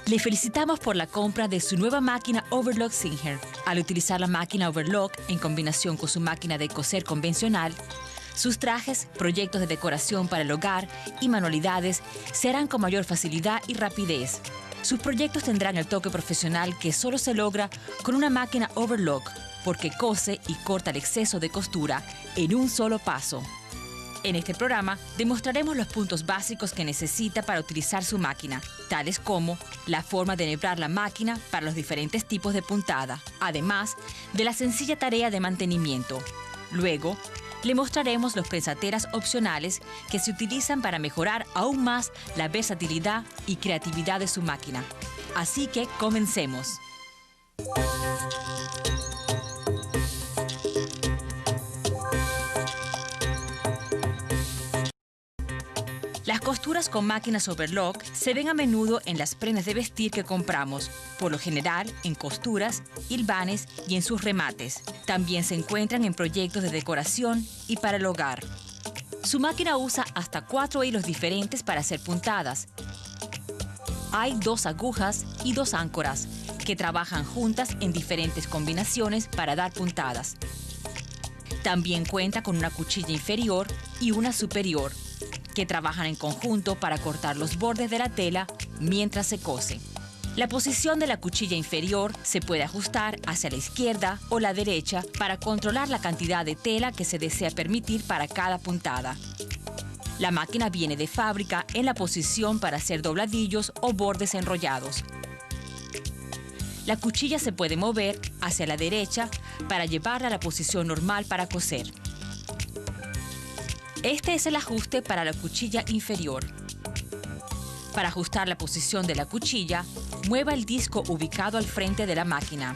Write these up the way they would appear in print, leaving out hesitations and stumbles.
Le felicitamos por la compra de su nueva máquina Overlock Singer. Al utilizar la máquina Overlock en combinación con su máquina de coser convencional, sus trajes, proyectos de decoración para el hogar y manualidades se harán con mayor facilidad y rapidez. Sus proyectos tendrán el toque profesional que solo se logra con una máquina Overlock, porque cose y corta el exceso de costura en un solo paso. En este programa demostraremos los puntos básicos que necesita para utilizar su máquina, tales como la forma de enhebrar la máquina para los diferentes tipos de puntada, además de la sencilla tarea de mantenimiento. Luego, le mostraremos los prensateras opcionales que se utilizan para mejorar aún más la versatilidad y creatividad de su máquina. Así que comencemos. Las costuras con máquinas Overlock se ven a menudo en las prendas de vestir que compramos, por lo general en costuras, hilvanes y en sus remates. También se encuentran en proyectos de decoración y para el hogar. Su máquina usa hasta 4 hilos diferentes para hacer puntadas. Hay 2 agujas y 2 áncoras que trabajan juntas en diferentes combinaciones para dar puntadas. También cuenta con una cuchilla inferior y una superior, que trabajan en conjunto para cortar los bordes de la tela mientras se cose. La posición de la cuchilla inferior se puede ajustar hacia la izquierda o la derecha para controlar la cantidad de tela que se desea permitir para cada puntada. La máquina viene de fábrica en la posición para hacer dobladillos o bordes enrollados. La cuchilla se puede mover hacia la derecha para llevarla a la posición normal para coser. Este es el ajuste para la cuchilla inferior. Para ajustar la posición de la cuchilla, mueva el disco ubicado al frente de la máquina.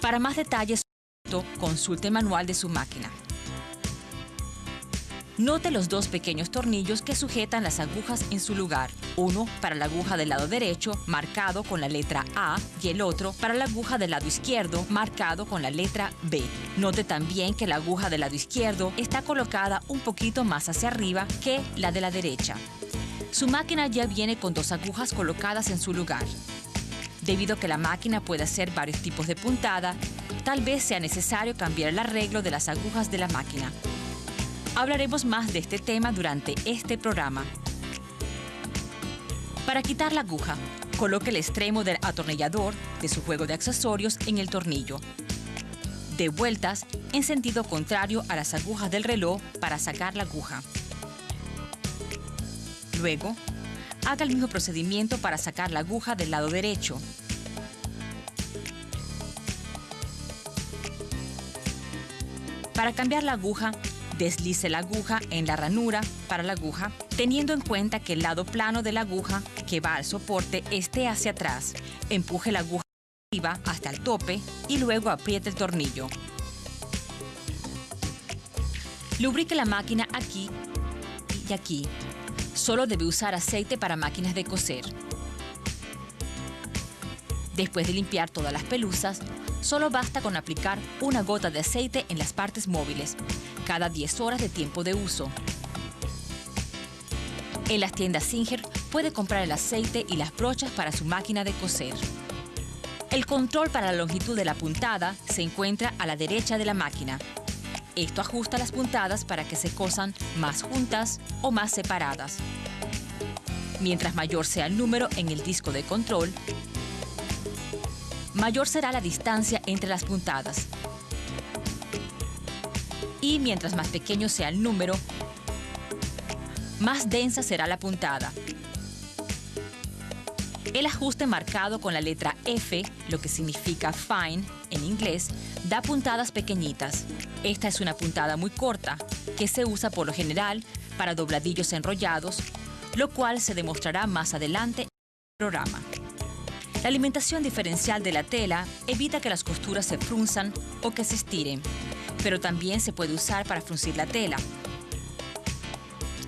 Para más detalles, consulte el manual de su máquina. Note los 2 pequeños tornillos que sujetan las agujas en su lugar. Uno para la aguja del lado derecho, marcado con la letra A, y el otro para la aguja del lado izquierdo, marcado con la letra B. Note también que la aguja del lado izquierdo está colocada un poquito más hacia arriba que la de la derecha. Su máquina ya viene con 2 agujas colocadas en su lugar. Debido a que la máquina puede hacer varios tipos de puntada, tal vez sea necesario cambiar el arreglo de las agujas de la máquina. Hablaremos más de este tema durante este programa. Para quitar la aguja, coloque el extremo del atornillador de su juego de accesorios en el tornillo. Dé vueltas en sentido contrario a las agujas del reloj para sacar la aguja. Luego, haga el mismo procedimiento para sacar la aguja del lado derecho. Para cambiar la aguja, deslice la aguja en la ranura para la aguja, teniendo en cuenta que el lado plano de la aguja que va al soporte esté hacia atrás. Empuje la aguja arriba hasta el tope y luego apriete el tornillo. Lubrique la máquina aquí y aquí. Solo debe usar aceite para máquinas de coser. Después de limpiar todas las pelusas, solo basta con aplicar una gota de aceite en las partes móviles, cada 10 horas de tiempo de uso. En las tiendas Singer puede comprar el aceite y las brochas para su máquina de coser. El control para la longitud de la puntada se encuentra a la derecha de la máquina. Esto ajusta las puntadas para que se cosan más juntas o más separadas. Mientras mayor sea el número en el disco de control, mayor será la distancia entre las puntadas. Y mientras más pequeño sea el número, más densa será la puntada. El ajuste marcado con la letra F, lo que significa fine en inglés, da puntadas pequeñitas. Esta es una puntada muy corta, que se usa por lo general para dobladillos enrollados, lo cual se demostrará más adelante en el programa. La alimentación diferencial de la tela evita que las costuras se frunzan o que se estiren, pero también se puede usar para fruncir la tela.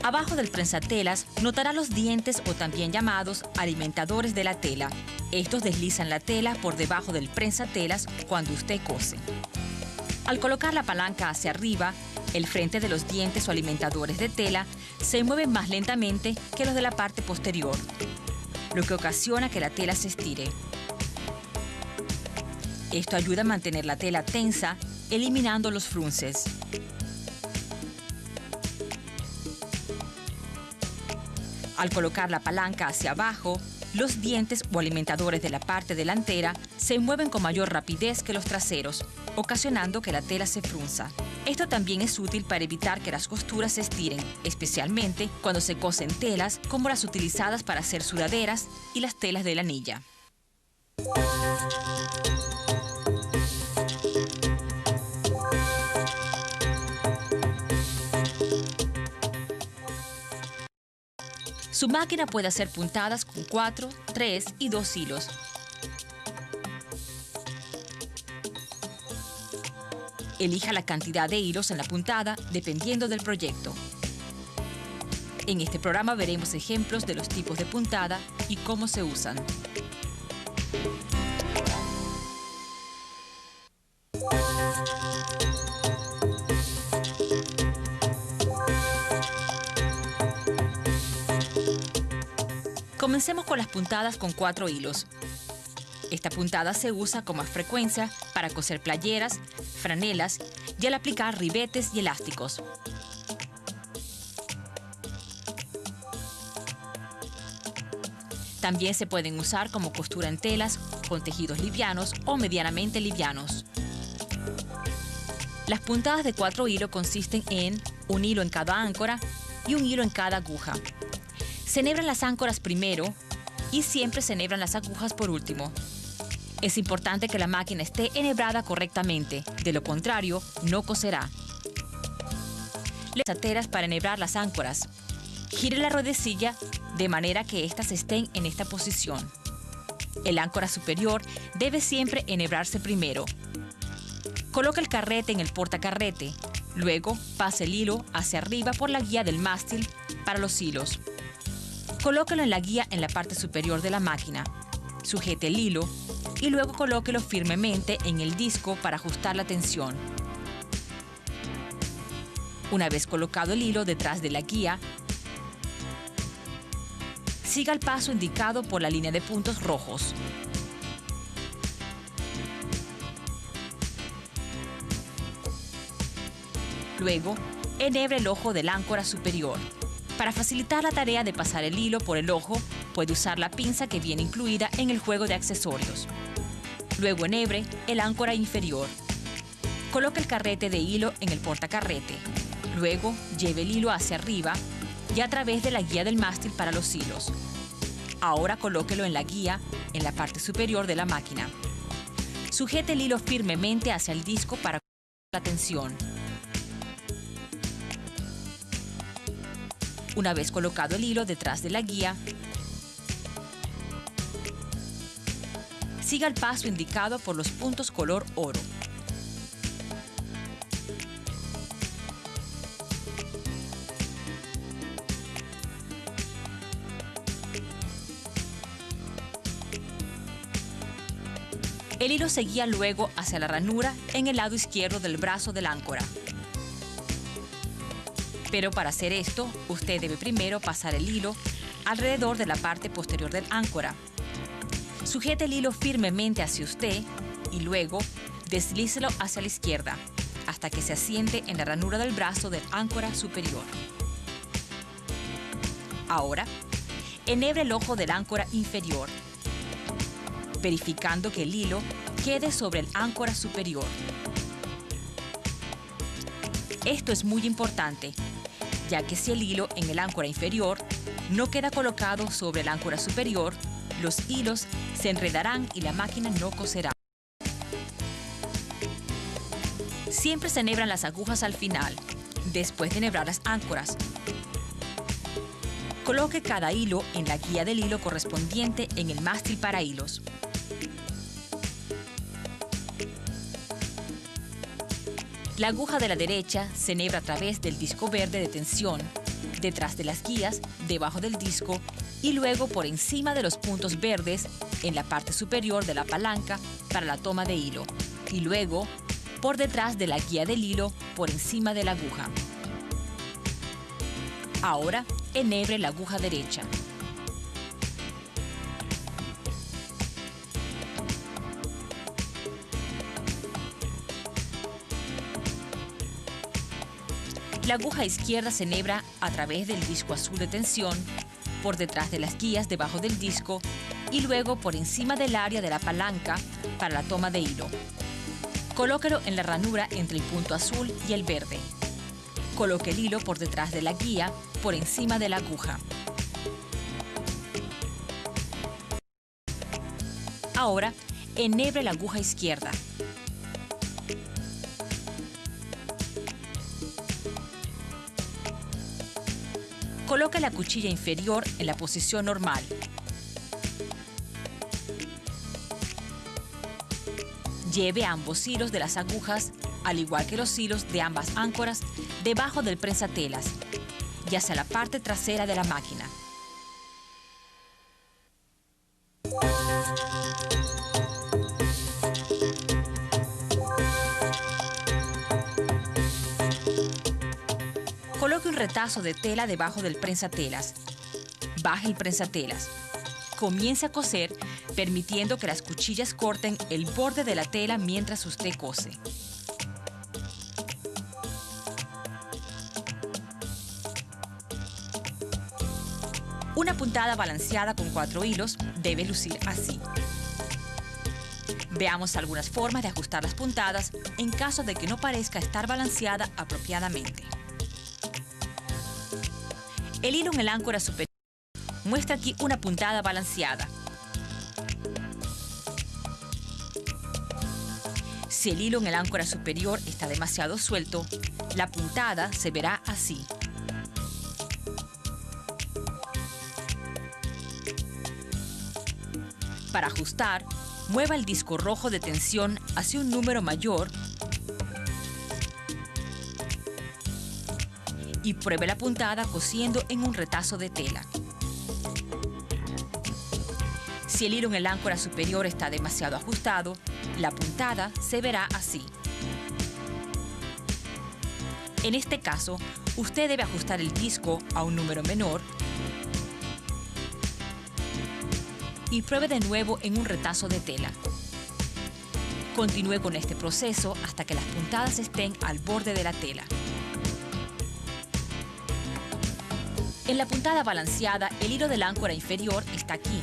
Abajo del prensatelas notará los dientes o también llamados alimentadores de la tela. Estos deslizan la tela por debajo del prensatelas cuando usted cose. Al colocar la palanca hacia arriba, el frente de los dientes o alimentadores de tela se mueve más lentamente que los de la parte posterior, lo que ocasiona que la tela se estire. Esto ayuda a mantener la tela tensa, eliminando los frunces. Al colocar la palanca hacia abajo, los dientes o alimentadores de la parte delantera se mueven con mayor rapidez que los traseros, ocasionando que la tela se frunza. Esto también es útil para evitar que las costuras se estiren, especialmente cuando se cosen telas como las utilizadas para hacer sudaderas y las telas de lanilla. Su máquina puede hacer puntadas con 4, 3 y 2 hilos. Elija la cantidad de hilos en la puntada dependiendo del proyecto. En este programa veremos ejemplos de los tipos de puntada y cómo se usan. Comencemos con las puntadas con 4 hilos. Esta puntada se usa con más frecuencia para coser playeras, franelas y al aplicar ribetes y elásticos. También se pueden usar como costura en telas con tejidos livianos o medianamente livianos. Las puntadas de 4 hilos consisten en un hilo en cada áncora y un hilo en cada aguja. Se enhebran las áncoras primero y siempre se enhebran las agujas por último. Es importante que la máquina esté enhebrada correctamente, de lo contrario, no coserá. Las ateras para enhebrar las áncoras. Gire la ruedecilla de manera que éstas estén en esta posición. El áncora superior debe siempre enhebrarse primero. Coloque el carrete en el portacarrete. Luego, pase el hilo hacia arriba por la guía del mástil para los hilos. Colóquelo en la guía en la parte superior de la máquina. Sujete el hilo y luego colóquelo firmemente en el disco para ajustar la tensión. Una vez colocado el hilo detrás de la guía, siga el paso indicado por la línea de puntos rojos. Luego, enhebre el ojo del áncora superior. Para facilitar la tarea de pasar el hilo por el ojo, puede usar la pinza que viene incluida en el juego de accesorios. Luego enhebre el áncora inferior. Coloque el carrete de hilo en el portacarrete. Luego lleve el hilo hacia arriba y a través de la guía del mástil para los hilos. Ahora colóquelo en la guía en la parte superior de la máquina. Sujete el hilo firmemente hacia el disco para la tensión. Una vez colocado el hilo detrás de la guía, siga el paso indicado por los puntos color oro. El hilo se guía luego hacia la ranura en el lado izquierdo del brazo del áncora. Pero para hacer esto, usted debe primero pasar el hilo alrededor de la parte posterior del áncora. Sujete el hilo firmemente hacia usted y luego deslícelo hacia la izquierda hasta que se asiente en la ranura del brazo del áncora superior. Ahora, enhebre el ojo del áncora inferior, verificando que el hilo quede sobre el áncora superior. Esto es muy importante, ya que si el hilo en el áncora inferior no queda colocado sobre el áncora superior, los hilos se enredarán y la máquina no coserá. Siempre se enhebran las agujas al final, después de enhebrar las áncoras. Coloque cada hilo en la guía del hilo correspondiente en el mástil para hilos. La aguja de la derecha se enhebra a través del disco verde de tensión, detrás de las guías, debajo del disco y luego por encima de los puntos verdes en la parte superior de la palanca para la toma de hilo. Y luego por detrás de la guía del hilo, por encima de la aguja. Ahora, enhebre la aguja derecha. La aguja izquierda se enhebra a través del disco azul de tensión, por detrás de las guías debajo del disco y luego por encima del área de la palanca para la toma de hilo. Colóquelo en la ranura entre el punto azul y el verde. Coloque el hilo por detrás de la guía, por encima de la aguja. Ahora, enhebre la aguja izquierda. Coloque la cuchilla inferior en la posición normal. Lleve ambos hilos de las agujas, al igual que los hilos de ambas áncoras, debajo del prensatelas y hacia la parte trasera de la máquina. Coloque un retazo de tela debajo del prensatelas. Baje el prensatelas. Comience a coser, permitiendo que las cuchillas corten el borde de la tela mientras usted cose. Una puntada balanceada con 4 hilos debe lucir así. Veamos algunas formas de ajustar las puntadas en caso de que no parezca estar balanceada apropiadamente. El hilo en el áncora superior muestra aquí una puntada balanceada. Si el hilo en el áncora superior está demasiado suelto, la puntada se verá así. Para ajustar, mueva el disco rojo de tensión hacia un número mayor y pruebe la puntada cosiendo en un retazo de tela. Si el hilo en el áncora superior está demasiado ajustado, la puntada se verá así. En este caso, usted debe ajustar el disco a un número menor y pruebe de nuevo en un retazo de tela. Continúe con este proceso hasta que las puntadas estén al borde de la tela. En la puntada balanceada, el hilo del áncora inferior está aquí.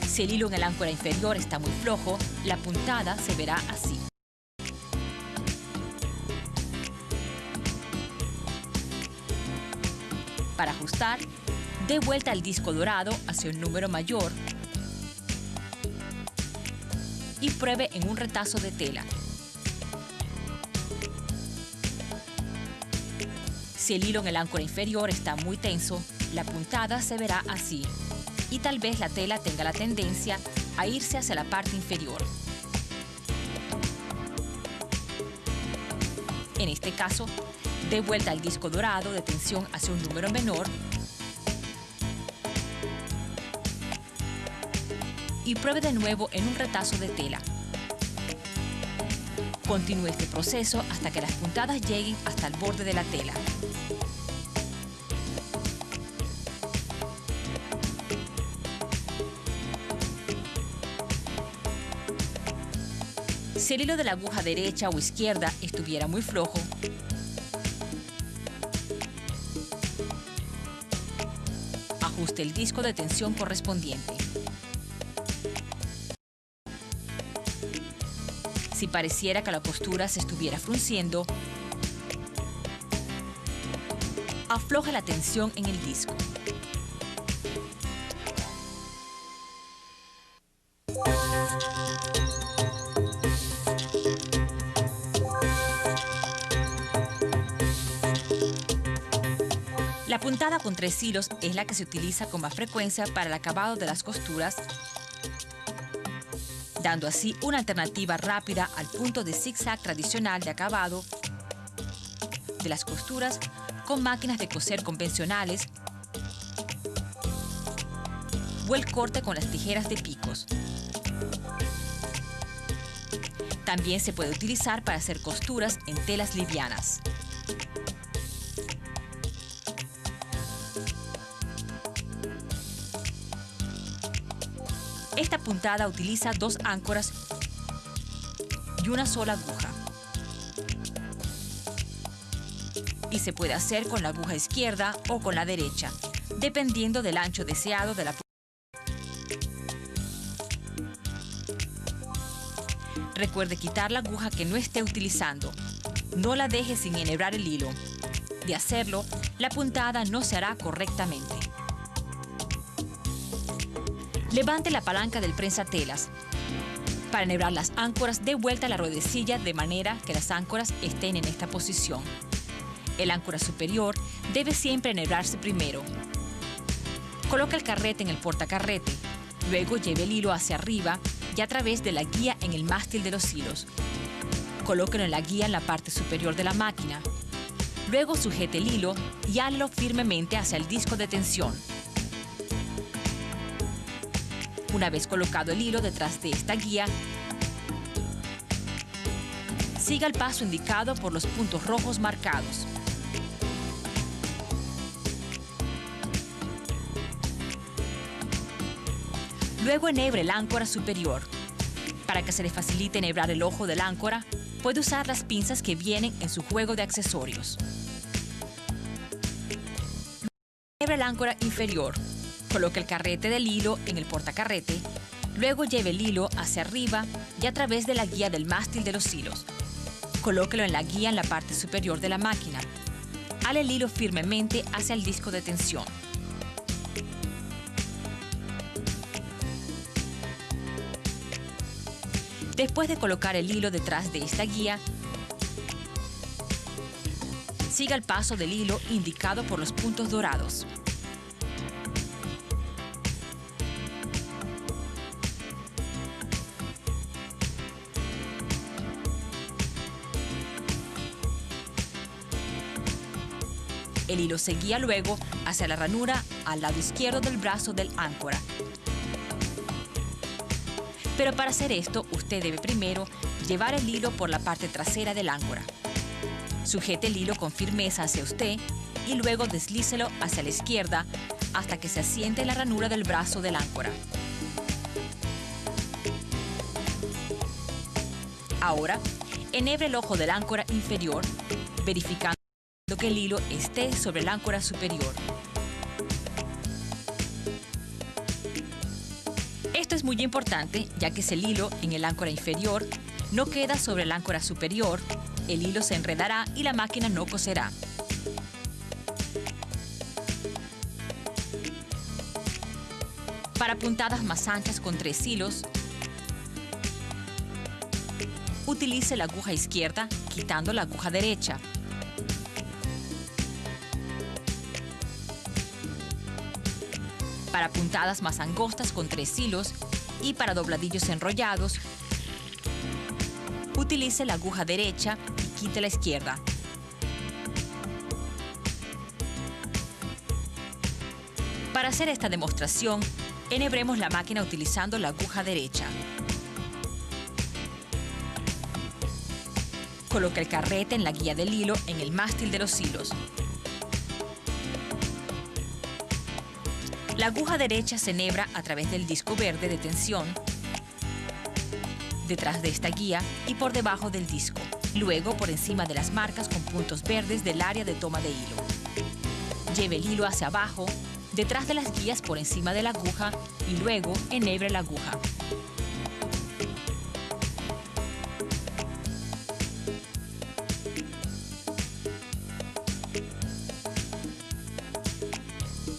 Si el hilo en el áncora inferior está muy flojo, la puntada se verá así. Para ajustar, dé vuelta el disco dorado hacia un número mayor y pruebe en un retazo de tela. Si el hilo en el áncora inferior está muy tenso, la puntada se verá así y tal vez la tela tenga la tendencia a irse hacia la parte inferior. En este caso, dé vuelta el disco dorado de tensión hacia un número menor y pruebe de nuevo en un retazo de tela. Continúe este proceso hasta que las puntadas lleguen hasta el borde de la tela. Si el hilo de la aguja derecha o izquierda estuviera muy flojo, ajuste el disco de tensión correspondiente. Si pareciera que la costura se estuviera frunciendo, afloje la tensión en el disco. La puntada con 3 hilos es la que se utiliza con más frecuencia para el acabado de las costuras, dando así una alternativa rápida al punto de zigzag tradicional de acabado de las costuras con máquinas de coser convencionales o el corte con las tijeras de picos. También se puede utilizar para hacer costuras en telas livianas. Esta puntada utiliza 2 áncoras y una sola aguja. Y se puede hacer con la aguja izquierda o con la derecha, dependiendo del ancho deseado de la puntada. Recuerde quitar la aguja que no esté utilizando. No la deje sin enhebrar el hilo. De hacerlo, la puntada no se hará correctamente. Levante la palanca del prensatelas. Para enhebrar las áncoras, dé vuelta la ruedecilla de manera que las áncoras estén en esta posición. El áncora superior debe siempre enhebrarse primero. Coloque el carrete en el portacarrete. Luego lleve el hilo hacia arriba y a través de la guía en el mástil de los hilos. Colóquelo en la guía en la parte superior de la máquina. Luego sujete el hilo y hálelo firmemente hacia el disco de tensión. Una vez colocado el hilo detrás de esta guía, siga el paso indicado por los puntos rojos marcados. Luego enhebre el áncora superior. Para que se le facilite enhebrar el ojo del áncora, puede usar las pinzas que vienen en su juego de accesorios. Enhebre el áncora inferior. Coloque el carrete del hilo en el portacarrete. Luego lleve el hilo hacia arriba y a través de la guía del mástil de los hilos. Colóquelo en la guía en la parte superior de la máquina. Hale el hilo firmemente hacia el disco de tensión. Después de colocar el hilo detrás de esta guía, siga el paso del hilo indicado por los puntos dorados. El hilo se guía luego hacia la ranura al lado izquierdo del brazo del áncora. Pero para hacer esto, usted debe primero llevar el hilo por la parte trasera del áncora. Sujete el hilo con firmeza hacia usted y luego deslícelo hacia la izquierda hasta que se asiente en la ranura del brazo del áncora. Ahora, enhebre el ojo del áncora inferior, verificando que el hilo esté sobre el áncora superior. Esto es muy importante, ya que si el hilo en el áncora inferior no queda sobre el áncora superior, el hilo se enredará y la máquina no coserá. Para puntadas más anchas con 3 hilos, utilice la aguja izquierda quitando la aguja derecha. Para puntadas más angostas con 3 hilos y para dobladillos enrollados, utilice la aguja derecha y quite la izquierda. Para hacer esta demostración, enhebremos la máquina utilizando la aguja derecha. Coloque el carrete en la guía del hilo en el mástil de los hilos. La aguja derecha se enhebra a través del disco verde de tensión, detrás de esta guía y por debajo del disco. Luego por encima de las marcas con puntos verdes del área de toma de hilo. Lleve el hilo hacia abajo, detrás de las guías por encima de la aguja y luego enhebre la aguja.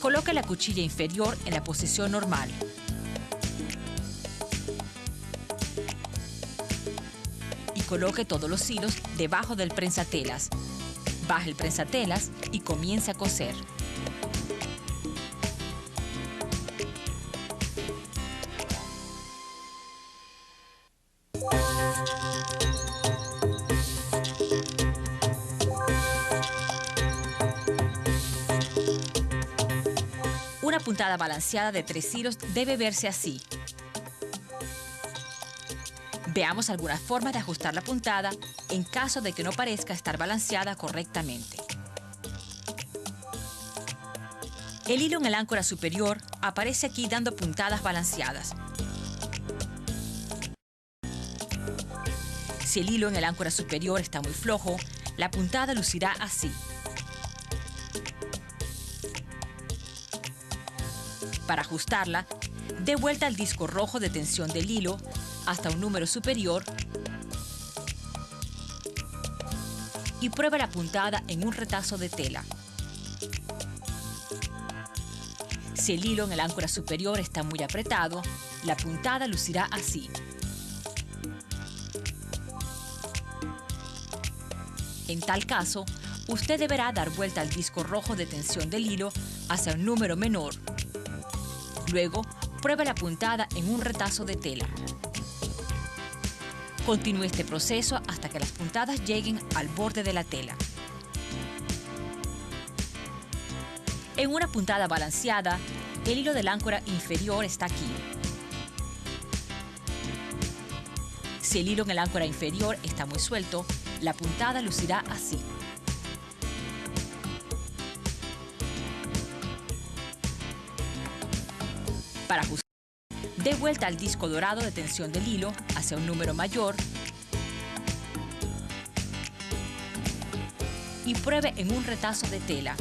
Coloque la cuchilla inferior en la posición normal. Y coloque todos los hilos debajo del prensatelas. Baje el prensatelas y comience a coser. Una puntada balanceada de 3 hilos debe verse así. Veamos algunas formas de ajustar la puntada en caso de que no parezca estar balanceada correctamente. El hilo en el áncora superior aparece aquí dando puntadas balanceadas. Si el hilo en el áncora superior está muy flojo, la puntada lucirá así. Para ajustarla, dé vuelta al disco rojo de tensión del hilo hasta un número superior y pruebe la puntada en un retazo de tela. Si el hilo en el áncora superior está muy apretado, la puntada lucirá así. En tal caso, usted deberá dar vuelta al disco rojo de tensión del hilo hacia un número menor. Luego, pruebe la puntada en un retazo de tela. Continúe este proceso hasta que las puntadas lleguen al borde de la tela. En una puntada balanceada, el hilo del áncora inferior está aquí. Si el hilo en el áncora inferior está muy suelto, la puntada lucirá así. Para ajustar, dé vuelta al disco dorado de tensión del hilo hacia un número mayor y pruebe en un retazo de tela.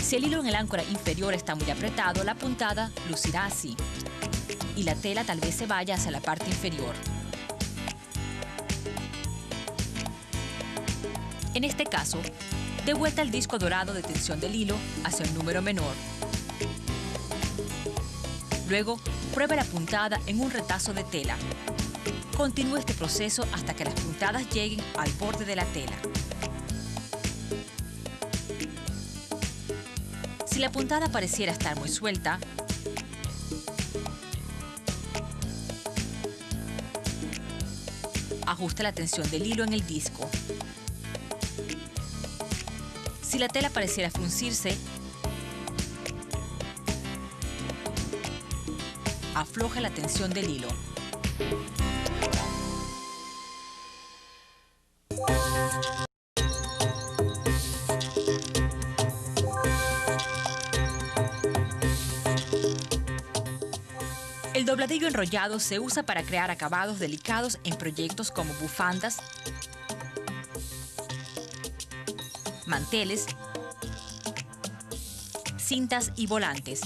Si el hilo en el áncora inferior está muy apretado, la puntada lucirá así y la tela tal vez se vaya hacia la parte inferior. En este caso, dé vuelta al disco dorado de tensión del hilo hacia un número menor. Luego, pruebe la puntada en un retazo de tela. Continúe este proceso hasta que las puntadas lleguen al borde de la tela. Si la puntada pareciera estar muy suelta, ajuste la tensión del hilo en el disco. Si la tela pareciera fruncirse, afloje la tensión del hilo. El dobladillo enrollado se usa para crear acabados delicados en proyectos como bufandas, manteles, cintas y volantes.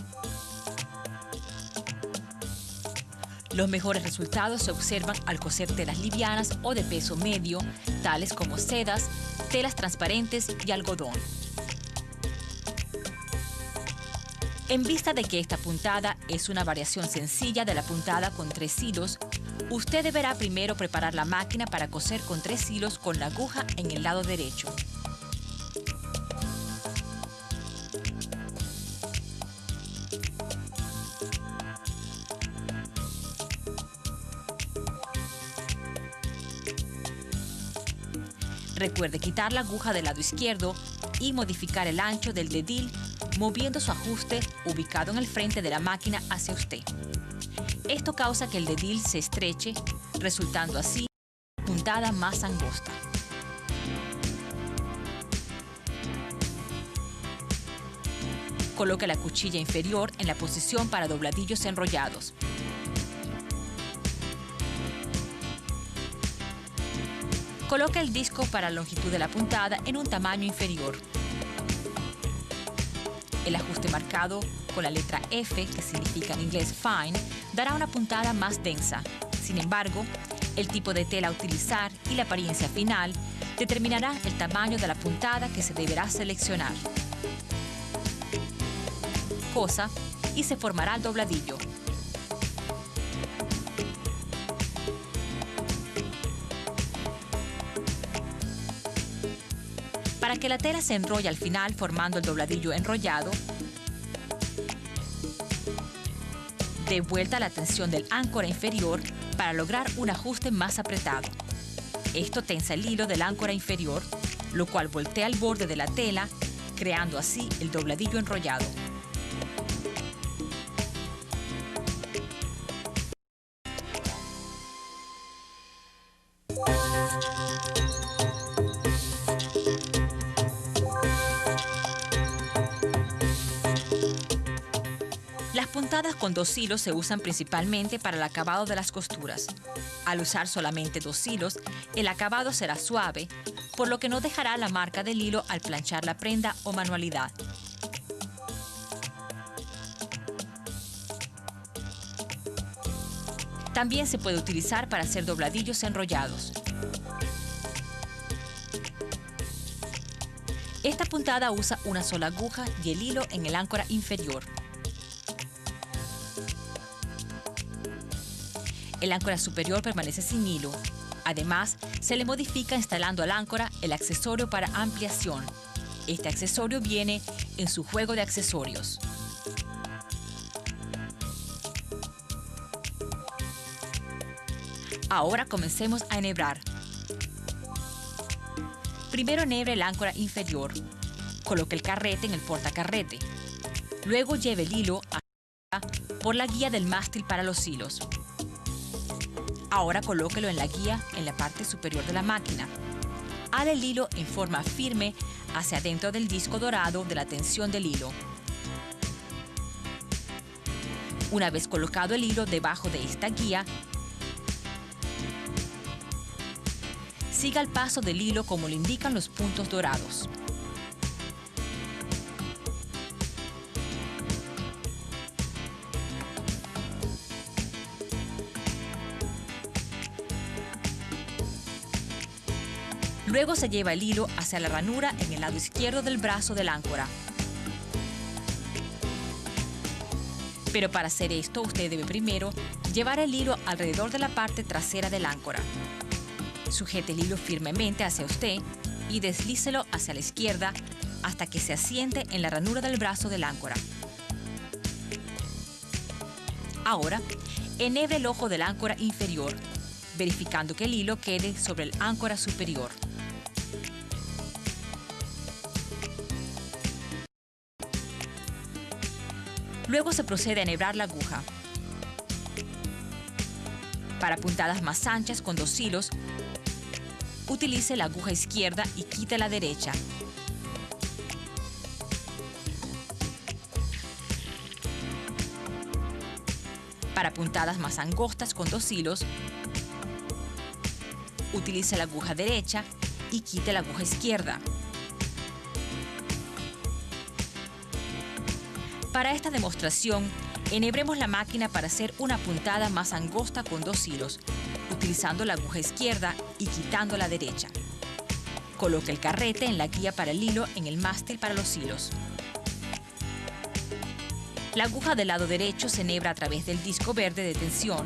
Los mejores resultados se observan al coser telas livianas o de peso medio, tales como sedas, telas transparentes y algodón. En vista de que esta puntada es una variación sencilla de la puntada con 3 hilos, usted deberá primero preparar la máquina para coser con 3 hilos con la aguja en el lado derecho. Recuerde quitar la aguja del lado izquierdo y modificar el ancho del dedil moviendo su ajuste ubicado en el frente de la máquina hacia usted. Esto causa que el dedil se estreche, resultando así una puntada más angosta. Coloque la cuchilla inferior en la posición para dobladillos enrollados. Coloque el disco para la longitud de la puntada en un tamaño inferior. El ajuste marcado con la letra F, que significa en inglés fine, dará una puntada más densa. Sin embargo, el tipo de tela a utilizar y la apariencia final determinará el tamaño de la puntada que se deberá seleccionar. Cosa y se formará el dobladillo. Para que la tela se enrolle al final formando el dobladillo enrollado, dé vuelta la tensión del áncora inferior para lograr un ajuste más apretado. Esto tensa el hilo del áncora inferior, lo cual voltea el borde de la tela, creando así el dobladillo enrollado. Las puntadas con 2 hilos se usan principalmente para el acabado de las costuras. Al usar solamente 2 hilos, el acabado será suave, por lo que no dejará la marca del hilo al planchar la prenda o manualidad. También se puede utilizar para hacer dobladillos enrollados. Esta puntada usa una sola aguja y el hilo en el áncora inferior. El áncora superior permanece sin hilo. Además, se le modifica instalando al áncora el accesorio para ampliación. Este accesorio viene en su juego de accesorios. Ahora comencemos a enhebrar. Primero enhebre el áncora inferior. Coloque el carrete en el portacarrete. Luego lleve el hilo por la guía del mástil para los hilos. Ahora colóquelo en la guía en la parte superior de la máquina. Ala el hilo en forma firme hacia adentro del disco dorado de la tensión del hilo. Una vez colocado el hilo debajo de esta guía, siga el paso del hilo como le indican los puntos dorados. Luego se lleva el hilo hacia la ranura en el lado izquierdo del brazo del áncora. Pero para hacer esto, usted debe primero llevar el hilo alrededor de la parte trasera del áncora. Sujete el hilo firmemente hacia usted y deslícelo hacia la izquierda hasta que se asiente en la ranura del brazo del áncora. Ahora, enhebre el ojo del áncora inferior, verificando que el hilo quede sobre el áncora superior. Luego se procede a enhebrar la aguja. Para puntadas más anchas con 2 hilos, utilice la aguja izquierda y quite la derecha. Para puntadas más angostas con 2 hilos, utilice la aguja derecha y quite la aguja izquierda. Para esta demostración, enhebremos la máquina para hacer una puntada más angosta con 2 hilos, utilizando la aguja izquierda y quitando la derecha. Coloque el carrete en la guía para el hilo en el mástil para los hilos. La aguja del lado derecho se enhebra a través del disco verde de tensión.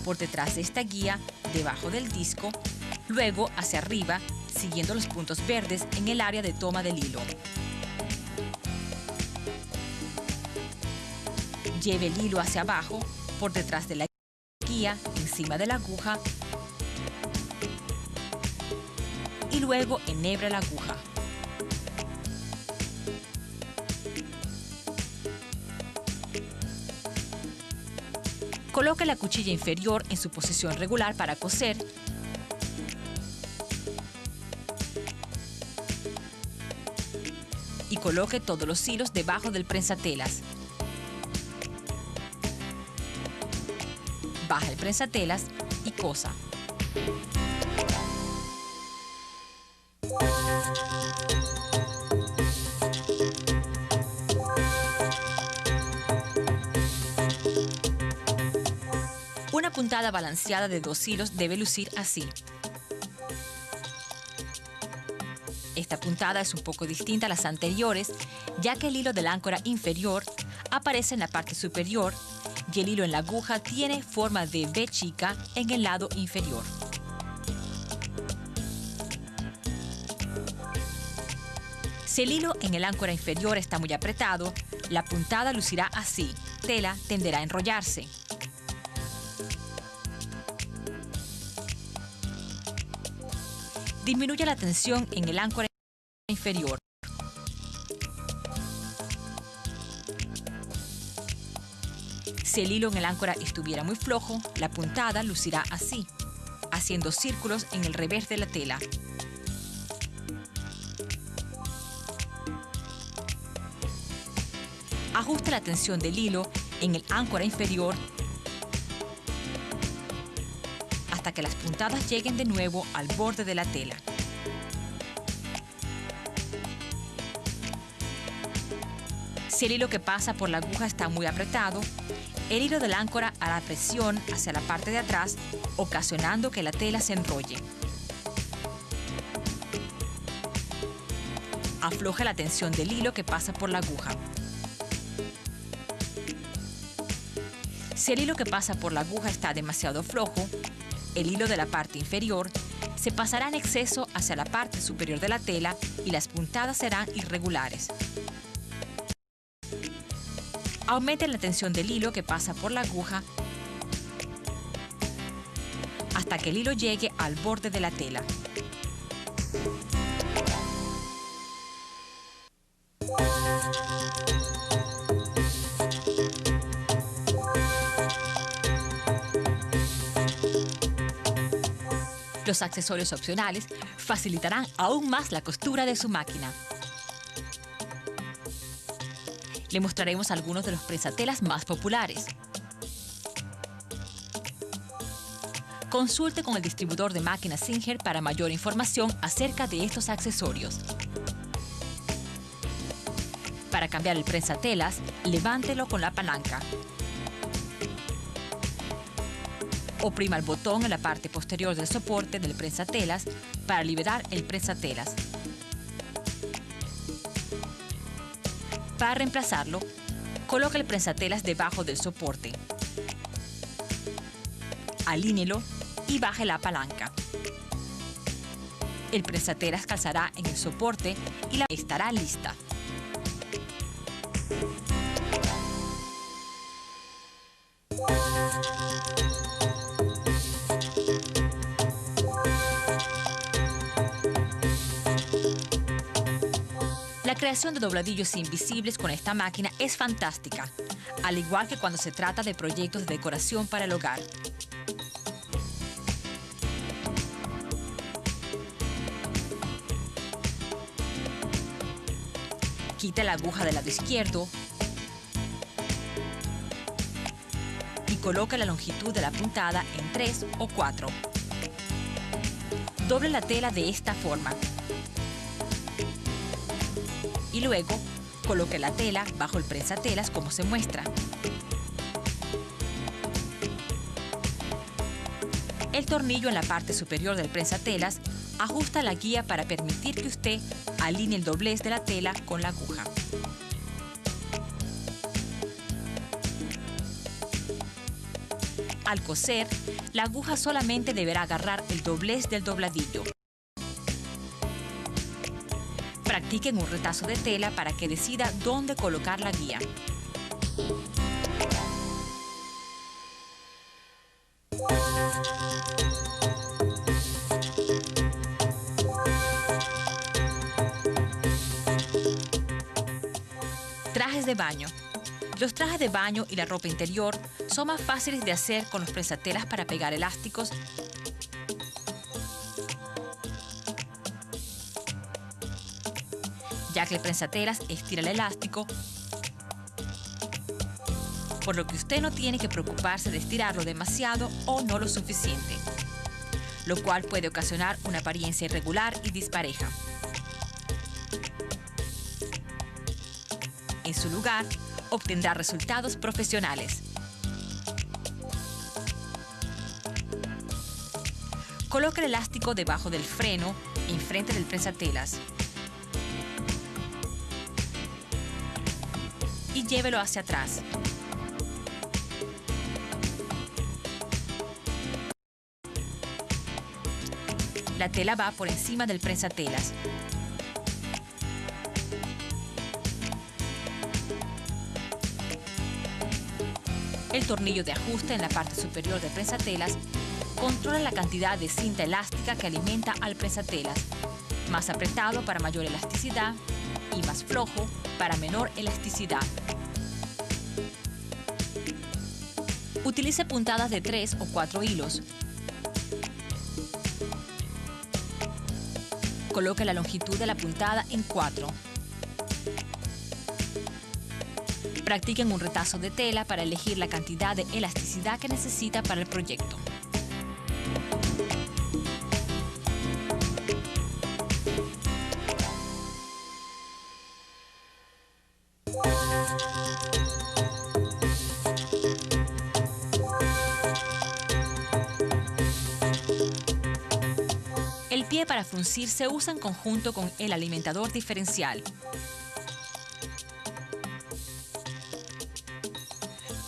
Por detrás de esta guía, debajo del disco, luego hacia arriba, siguiendo los puntos verdes en el área de toma del hilo. Lleve el hilo hacia abajo, por detrás de la guía, encima de la aguja, y luego enhebre la aguja. Coloque la cuchilla inferior en su posición regular para coser y coloque todos los hilos debajo del prensatelas. Baja el prensatelas y cosa. Una puntada balanceada de 2 hilos debe lucir así. Esta puntada es un poco distinta a las anteriores, ya que el hilo del áncora inferior aparece en la parte superior y el hilo en la aguja tiene forma de V chica en el lado inferior. Si el hilo en el áncora inferior está muy apretado, la puntada lucirá así. Tela tenderá a enrollarse. Disminuye la tensión en el áncora inferior. Si el hilo en el áncora estuviera muy flojo, la puntada lucirá así, haciendo círculos en el revés de la tela. Ajuste la tensión del hilo en el áncora inferior hasta que las puntadas lleguen de nuevo al borde de la tela. Si el hilo que pasa por la aguja está muy apretado, el hilo del áncora hará presión hacia la parte de atrás, ocasionando que la tela se enrolle. Afloje la tensión del hilo que pasa por la aguja. Si el hilo que pasa por la aguja está demasiado flojo, el hilo de la parte inferior se pasará en exceso hacia la parte superior de la tela y las puntadas serán irregulares. Aumente la tensión del hilo que pasa por la aguja hasta que el hilo llegue al borde de la tela. Los accesorios opcionales facilitarán aún más la costura de su máquina. Le mostraremos algunos de los prensatelas más populares. Consulte con el distribuidor de máquinas Singer para mayor información acerca de estos accesorios. Para cambiar el prensatelas, levántelo con la palanca. Oprima el botón en la parte posterior del soporte del prensatelas para liberar el prensatelas. Para reemplazarlo, coloque el prensatelas debajo del soporte. Alíñelo y baje la palanca. El prensatelas calzará en el soporte y la estará lista. La creación de dobladillos invisibles con esta máquina es fantástica, al igual que cuando se trata de proyectos de decoración para el hogar. Quita la aguja del lado izquierdo y coloca la longitud de la puntada en 3 o 4. Doble la tela de esta forma. Y luego coloque la tela bajo el prensatelas como se muestra. El tornillo en la parte superior del prensatelas ajusta la guía para permitir que usted alinee el doblez de la tela con la aguja. Al coser, la aguja solamente deberá agarrar el doblez del dobladillo. Practique en un retazo de tela para que decida dónde colocar la guía. Trajes de baño. Los trajes de baño y la ropa interior son más fáciles de hacer con los prensatelas para pegar elásticos ya que el prensatelas estira el elástico, por lo que usted no tiene que preocuparse de estirarlo demasiado o no lo suficiente, lo cual puede ocasionar una apariencia irregular y dispareja. En su lugar, obtendrá resultados profesionales. Coloque el elástico debajo del freno enfrente del prensatelas y llévelo hacia atrás. La tela va por encima del prensatelas. El tornillo de ajuste en la parte superior del prensatelas Controla la cantidad de cinta elástica que alimenta al prensatelas. Más apretado para mayor elasticidad y más flojo para menor elasticidad. Utilice puntadas de 3 o 4 hilos. Coloque la longitud de la puntada en 4. Practiquen un retazo de tela para elegir la cantidad de elasticidad que necesita para el proyecto. El pie para fruncir se usa en conjunto con el alimentador diferencial.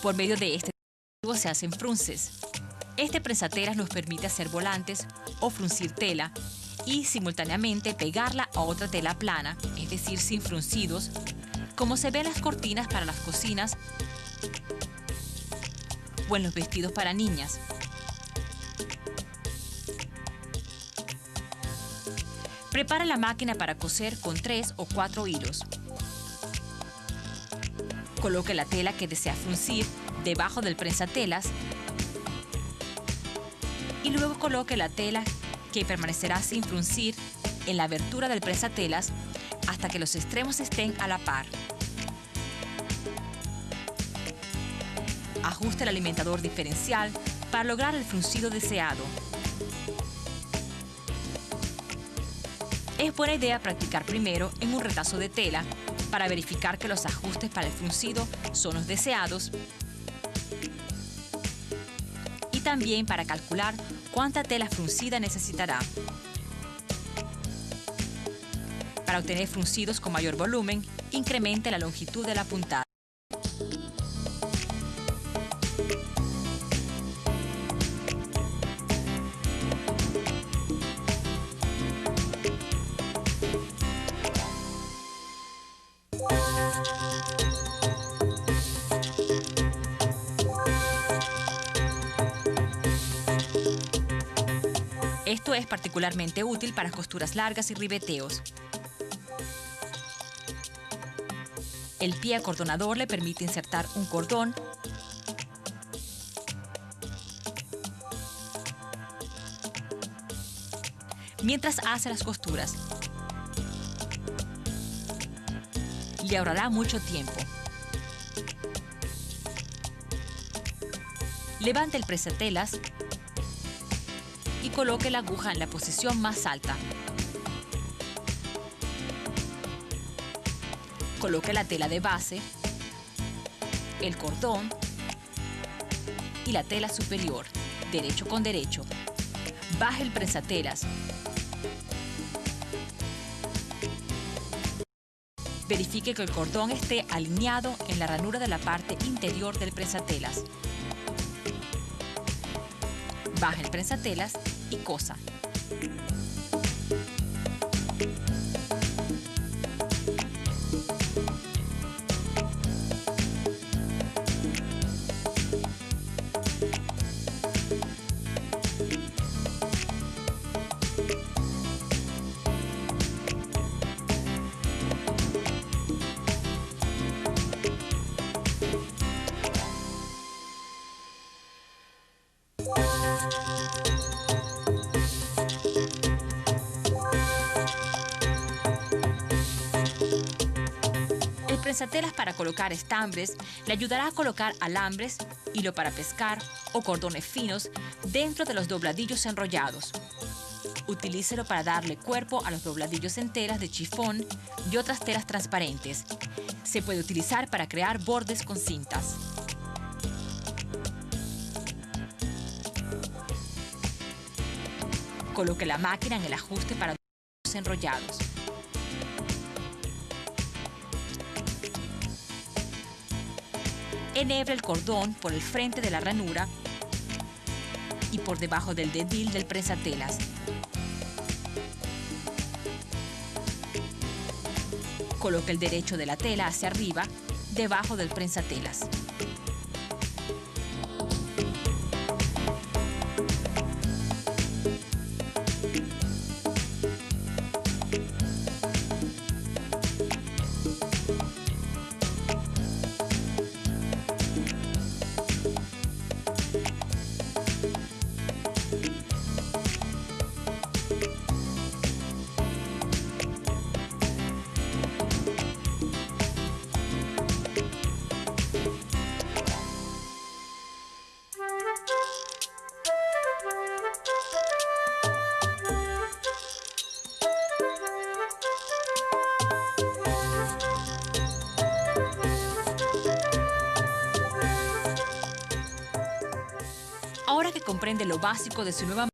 Por medio de este dispositivo se hacen frunces. Este prensatelas nos permite hacer volantes o fruncir tela y simultáneamente pegarla a otra tela plana, es decir, sin fruncidos, como se ve en las cortinas para las cocinas o en los vestidos para niñas. Prepara la máquina para coser con 3 o 4 hilos. Coloque la tela que desea fruncir debajo del prensatelas y luego coloque la tela que permanecerá sin fruncir en la abertura del prensatelas hasta que los extremos estén a la par. Ajuste el alimentador diferencial para lograr el fruncido deseado. Es buena idea practicar primero en un retazo de tela para verificar que los ajustes para el fruncido son los deseados y también para calcular cuánta tela fruncida necesitará. Para obtener fruncidos con mayor volumen, incremente la longitud de la puntada. Esto es particularmente útil para costuras largas y ribeteos. El pie acordonador le permite insertar un cordón mientras hace las costuras. Le ahorrará mucho tiempo. Levante el prensatelas y coloque la aguja en la posición más alta. Coloque la tela de base, el cordón y la tela superior, derecho con derecho. Baje el prensatelas. Verifique que el cordón esté alineado en la ranura de la parte interior del prensatelas. Baje el prensatelas y cosa. El prensatelas para colocar estambres le ayudará a colocar alambres, hilo para pescar o cordones finos dentro de los dobladillos enrollados. Utilícelo para darle cuerpo a los dobladillos en telas de chifón y otras telas transparentes. Se puede utilizar para crear bordes con cintas. Coloque la máquina en el ajuste para dobladillos enrollados. Enhebre el cordón por el frente de la ranura y por debajo del dedil del prensatelas. Coloque el derecho de la tela hacia arriba, debajo del prensatelas. comprende lo básico de su nueva